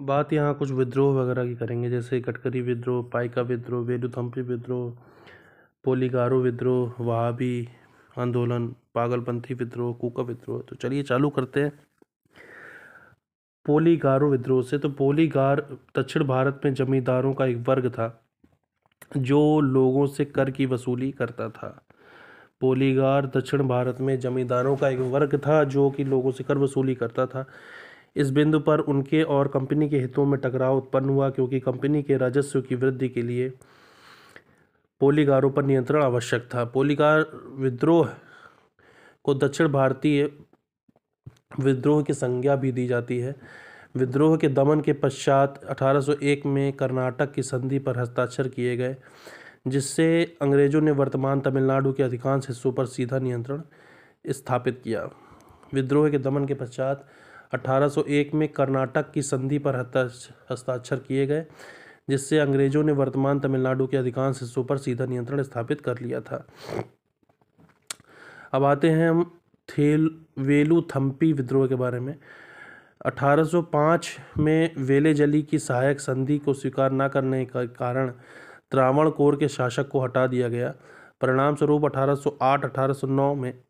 बात यहाँ कुछ विद्रोह वगैरह की करेंगे, जैसे कटकरी विद्रोह, पाइका विद्रोह, वेलुथम्पी विद्रोह, पोलिगारो विद्रोह, वहाबी आंदोलन, पागलपंथी विद्रोह, कूका विद्रोह। तो चलिए चालू करते हैं पोलिगारो विद्रोह से। तो पोलिगार दक्षिण भारत में जमींदारों का एक वर्ग था जो लोगों से कर की वसूली करता था। पोलिगार दक्षिण भारत में जमींदारों का एक वर्ग था जो कि लोगों से कर वसूली करता था। इस बिंदु पर उनके और कंपनी के हितों में टकराव उत्पन्न हुआ, क्योंकि कंपनी के राजस्व की वृद्धि के लिए पोलिगारों पर नियंत्रण आवश्यक था। पोलिगार विद्रोह को दक्षिण भारतीय विद्रोह की संज्ञा भी दी जाती है। विद्रोह के दमन के पश्चात 1801 में कर्नाटक की संधि पर हस्ताक्षर किए गए, जिससे अंग्रेजों ने वर्तमान तमिलनाडु के अधिकांश हिस्सों पर सीधा नियंत्रण स्थापित किया। विद्रोह के दमन के पश्चात 1801 में कर्नाटक की संधि पर हस्ताक्षर किए गए, जिससे अंग्रेजों ने वर्तमान तमिलनाडु के अधिकांश हिस्सों पर सीधा नियंत्रण स्थापित कर लिया था। अब आते हैं हम वेलुथम्पी विद्रोह के बारे में। 1805 में वेलेजली की सहायक संधि को स्वीकार न करने के कारण त्रावणकोर के शासक को हटा दिया गया। परिणाम स्वरूप 1808-1809 में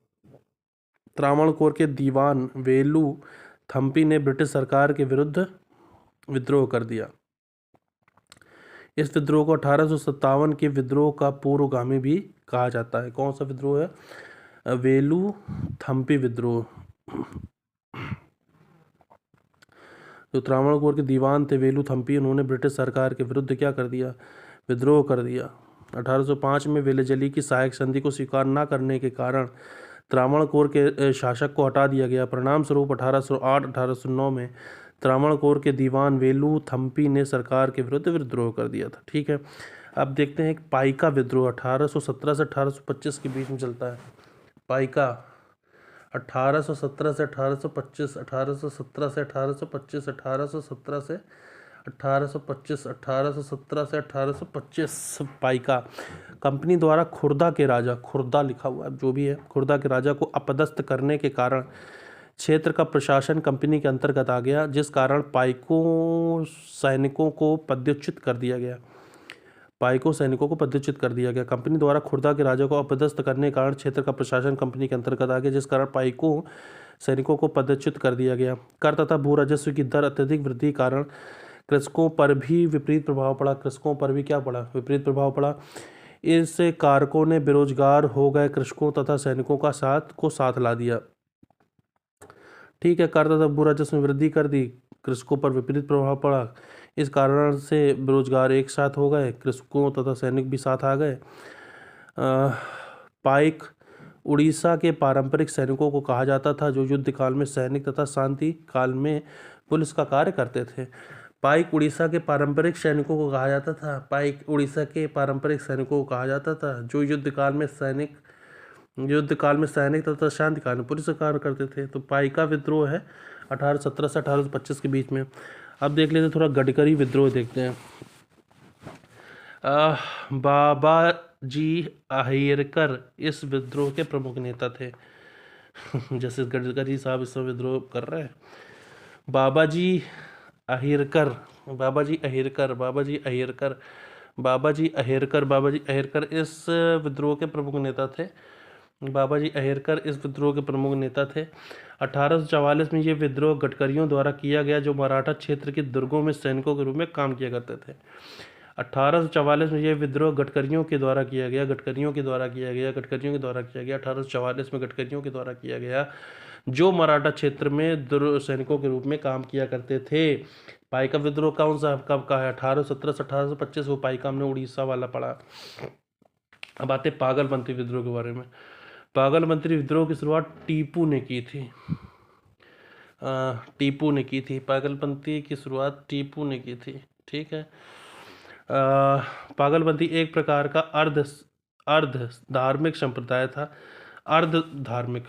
त्रावणकोर के दीवान वेलुथम्पी ने ब्रिटिश सरकार के विरुद्ध विद्रोह कर दिया। इस विद्रोह को 1857 के विद्रोह का पूर्वगामी भी कहा जाता है। कौन सा विद्रोह है? वेलुथम्पी विद्रोह। जो त्रावणकोर के दीवान थे वेलुथम्पी, उन्होंने ब्रिटिश सरकार के विरुद्ध क्या कर दिया? विद्रोह कर दिया। 1805 में वेलेजली की सहायक संधि को स्वीकार न करने के कारण त्रावणकोर के शासक को हटा दिया गया। परिणाम स्वरूप 1808-1809 में त्रावणकोर के दीवान वेलुथम्पी ने सरकार के विरुद्ध विद्रोह कर दिया था। ठीक है, अब देखते हैं एक पाइका विद्रोह 1817 से 1825 के बीच में चलता है। पाइका 1817 से 1825, 1817 से 1825, 1817 से 1825, 1817 से 1825। पाइका कंपनी द्वारा खुर्दा के राजा, खुर्दा लिखा हुआ है जो भी है, खुर्दा के राजा को अपदस्थ करने के कारण क्षेत्र का प्रशासन कंपनी के अंतर्गत आ गया, जिस कारण पाइकों सैनिकों को पदच्युत कर दिया गया। पाइकों सैनिकों को पदच्युत कर दिया गया। कंपनी द्वारा खुर्दा के राजा को अपदस्थ करने के कारण क्षेत्र का प्रशासन कंपनी के अंतर्गत आ गया, जिस कारण पाइकों सैनिकों को पदच्युत कर दिया गया। कर तथा भू राजस्व की दर अत्यधिक वृद्धि कारण कृषकों पर भी विपरीत प्रभाव पड़ा। कृषकों पर भी क्या पड़ा? विपरीत प्रभाव पड़ा। इस कारकों ने बेरोजगार हो गए कृषकों तथा सैनिकों का साथ ला दिया। ठीक है, कर तथा भू राजस्व में वृद्धि कर दी, कृषकों पर विपरीत प्रभाव पड़ा। इस कारण से बेरोजगार एक साथ हो गए, कृषकों तथा सैनिक भी साथ आ गए। पाइक उड़ीसा के पारंपरिक सैनिकों को कहा जाता था, जो युद्ध काल में सैनिक तथा शांति काल में पुलिस का कार्य करते थे। पाइक उड़ीसा के पारंपरिक सैनिकों को कहा जाता था। पाइक उड़ीसा के पारंपरिक सैनिकों को कहा जाता था जो युद्ध काल में सैनिक तथा शांति काल में पुलिस का कार्य करते थे। तो पाइका विद्रोह है 1817 से 1825 के बीच में। अब देख लेते थोड़ा गडकरी विद्रोह देखते हैं। बाबा जी अहिरकर इस विद्रोह के प्रमुख नेता थे। जैसे गडकरी साहब इस विद्रोह कर रहे हैं। बाबा जी अहिरकर इस विद्रोह के प्रमुख नेता थे। 1844 में ये विद्रोह गडकरियों द्वारा किया गया, जो मराठा क्षेत्र के दुर्गों में सैनिकों के रूप में काम किया करते थे। 1844 में यह विद्रोह गडकरियों के द्वारा किया गया। 1844 में गडकरियों के द्वारा किया गया, जो मराठा क्षेत्र में सैनिकों के रूप में काम किया करते थे। पाइका विद्रोह कौन सा कब का है? 1817 से 1825। वो पाइका हमने उड़ीसा वाला पढ़ा। अब आते पागलपंथी विद्रोह के बारे में। पागलपंथी विद्रोह की शुरुआत टीपू ने की थी। पागलपंथी की शुरुआत टीपू ने की थी। ठीक है, पागलपंथी एक प्रकार का अर्ध धार्मिक संप्रदाय था। अर्ध धार्मिक,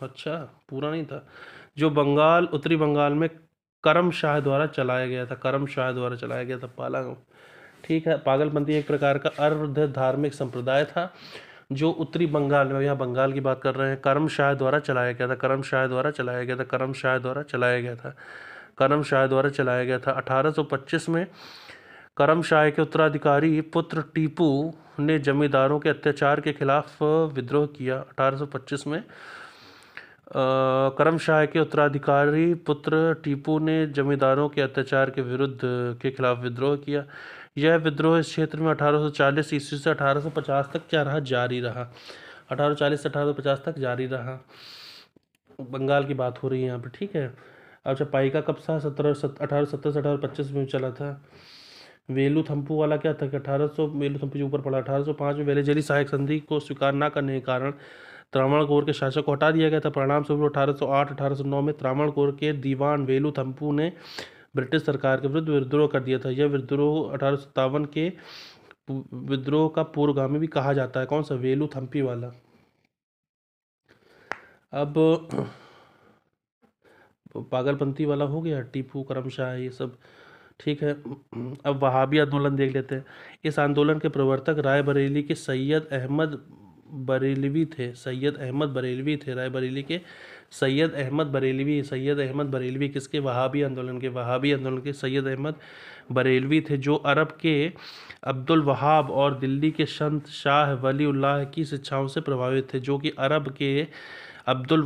अच्छा पूरा नहीं था, जो उत्तरी बंगाल में करमशाह द्वारा चलाया गया था। ठीक है, पागलपंथी एक प्रकार का अर्ध धार्मिक संप्रदाय था जो उत्तरी बंगाल में, यहाँ बंगाल की बात कर रहे हैं, करमशाह द्वारा चलाया गया था। करम शाह द्वारा चलाया गया था। 1825 में करम शाह के उत्तराधिकारी पुत्र टीपू ने जमींदारों के अत्याचार के खिलाफ विद्रोह किया। 1825 में करम शाह के उत्तराधिकारी पुत्र टीपू ने जमींदारों के अत्याचार के खिलाफ विद्रोह किया। यह विद्रोह इस क्षेत्र में 1840 ईस्वी से 1850 तक जारी रहा। 1840 से 1850 तक जारी रहा। बंगाल की बात हो रही है यहाँ पे, ठीक है। अच्छा, पाइका कब था? 1870 से 1825 में चला था। वेलू थम्पू वाला क्या था कि 1800 वेलू थम्पू जो ऊपर पड़ा, 1805 में वेलेजरी सहायक संधि को स्वीकार न करने के कारण त्रावणकोर के शासक को हटा दिया गया था। परिणाम स्वरूप 1808-1809 में त्रावणकोर के दीवान वेलू थम्पू ने ब्रिटिश सरकार के विरुद्ध विद्रोह कर दिया था। यह विद्रोह 1857 के विद्रोह का पूर्वगामी भी कहा जाता है। कौन सा? वेलू थम्पी वाला। अब पागलपंती वाला हो गया, टीपू, करमशाह, ये सब, ठीक है। अब वहाबी आंदोलन देख लेते हैं। इस आंदोलन के प्रवर्तक रायबरेली के सैयद अहमद बरेलवी थे। रायबरेली के सैयद अहमद बरेलवी किसके? वहाबी आंदोलन के सैयद अहमद बरेलवी थे, जो अरब के अब्दुल वहाब और दिल्ली के संत शाह वली उल्लाह की शिक्षाओं से प्रभावित थे। अरब के अब्दुल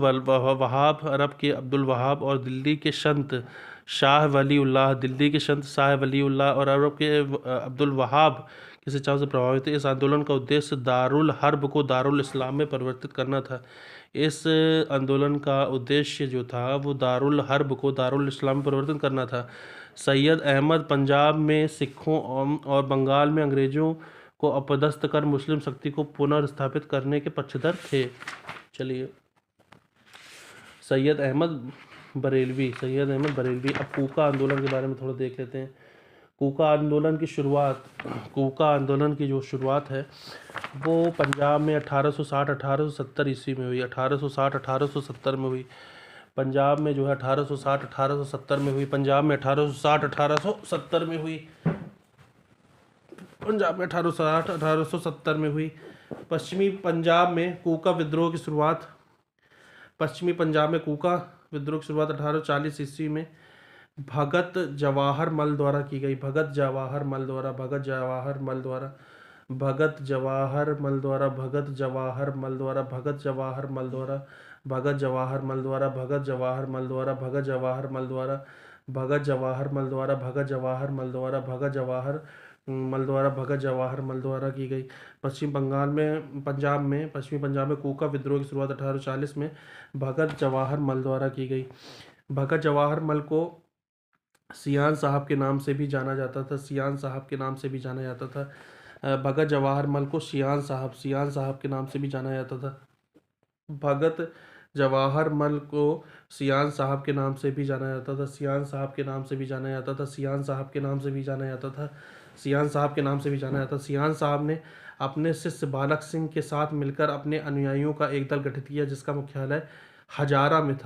वहाब और दिल्ली के संत शाह वली उल्लाह और अरब के अब्दुल वहाब की शिक्षाओं से प्रभावित थे। इस आंदोलन का उद्देश्य दारुल हर्ब को दारुल इस्लाम में परिवर्तित करना था। इस आंदोलन का उद्देश्य जो था वो दारुल हर्ब को दारुल इस्लाम में परिवर्तित करना था। सैयद अहमद पंजाब में सिखों और बंगाल में अंग्रेजों को अपदस्थ कर मुस्लिम शक्ति को पुनर्स्थापित करने के पक्षधर थे। चलिए, सैयद अहमद बरेलवी। अब कूका आंदोलन के बारे में थोड़ा देख लेते हैं। कूका आंदोलन की जो शुरुआत है वो पंजाब में 1860-1870 ईस्वी में हुई। 1860-1870 में हुई पंजाब में, जो है 1860-1870 में हुई। पंजाब में 1860-1870 में हुई। पश्चिमी पंजाब में कूका विद्रोह की शुरुआत 1840 ईस्वी में भगत जवाहर मल द्वारा की गई। भगत जवाहर मल द्वारा की गई। पश्चिमी पंजाब में कूका विद्रोह की शुरुआत 1840 में भगत जवाहर मल द्वारा की गई। भगत जवाहर मल को सियान साहब के नाम से भी जाना जाता था। भगत जवाहर मल को सियान साहब के नाम से भी जाना जाता था। भगत जवाहर मल को सियान साहब के नाम से भी जाना जाता था। सियान साहब ने अपने शिष्य बालक सिंह के साथ मिलकर अपने अनुयायियों का एक दल गठित किया, जिसका मुख्यालय हजारा में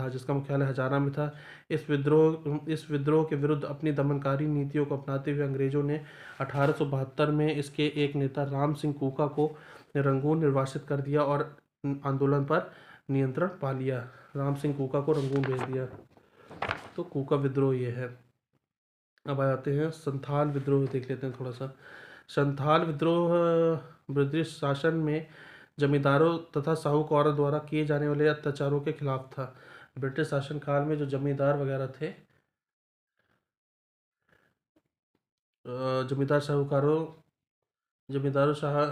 था। इस विद्रोह के विरुद्ध अपनी दमनकारी नीतियों को अपनाते हुए अंग्रेजों ने 1872 में इसके एक नेता राम सिंह कूका को रंगून निर्वासित कर दिया और आंदोलन पर नियंत्रण पा लिया। राम सिंह कूका को रंगून भेज दिया। तो कूका विद्रोह ये है। अब आते हैं संथाल विद्रोह, देख लेते हैं थोड़ा सा। संथाल विद्रोह ब्रिटिश शासन में जमींदारों तथा साहूकारों द्वारा किए जाने वाले अत्याचारों के खिलाफ था। ब्रिटिश शासन काल में जो जमींदार वगैरह थे,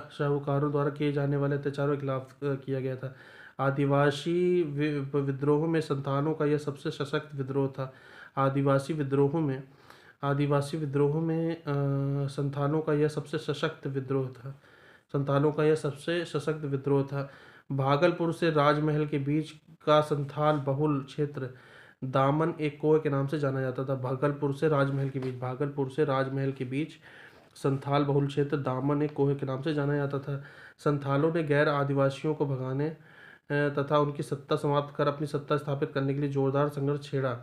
साहूकारों द्वारा किए जाने वाले अत्याचारों के खिलाफ किया गया था। आदिवासी विद्रोह में संथालों का यह सबसे सशक्त विद्रोह था। आदिवासी विद्रोह में संथालों का यह सबसे सशक्त विद्रोह था। भागलपुर से राजमहल के बीच का संथाल बहुल क्षेत्र दामन एक कोह के नाम से जाना जाता था। भागलपुर से राजमहल के बीच संथाल बहुल क्षेत्र दामन एक कोह के नाम से जाना जाता था। संथालों ने गैर आदिवासियों को भगाने तथा उनकी सत्ता समाप्त कर अपनी सत्ता स्थापित करने के लिए जोरदार संघर्ष छेड़ा।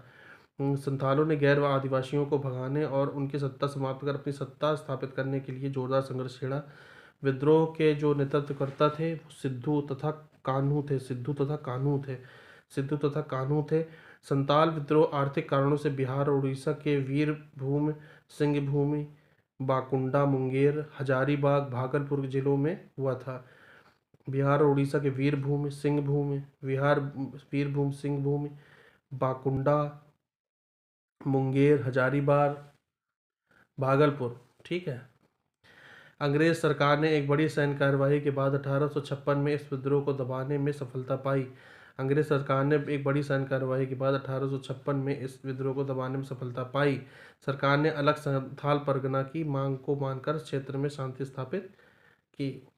संथालों ने गैर आदिवासियों को भगाने और उनकी सत्ता समाप्त कर अपनी सत्ता स्थापित करने के लिए जोरदार संघर्ष छेड़ा। विद्रोह के जो नेतृत्वकर्ता थे वो सिद्धू तथा कान्हू थे। संताल विद्रोह आर्थिक कारणों से बिहार और उड़ीसा के वीरभूमि, सिंहभूमि, बाकुंडा, मुंगेर, हजारीबाग, भागलपुर जिलों में हुआ था। बिहार और उड़ीसा के वीरभूमि, सिंहभूमि, वीरभूमि, सिंहभूमि, बाकुंडा, मुंगेर, हजारीबाग, भागलपुर। ठीक है। अंग्रेज सरकार ने एक बड़ी सैन्य कार्यवाही के बाद 1856 में इस विद्रोह को दबाने में सफलता पाई। अंग्रेज सरकार ने एक बड़ी सैन्य कार्यवाही के बाद 1856 में इस विद्रोह को दबाने में सफलता पाई। सरकार ने अलग संथाल परगना की मांग को मानकर क्षेत्र में शांति स्थापित की।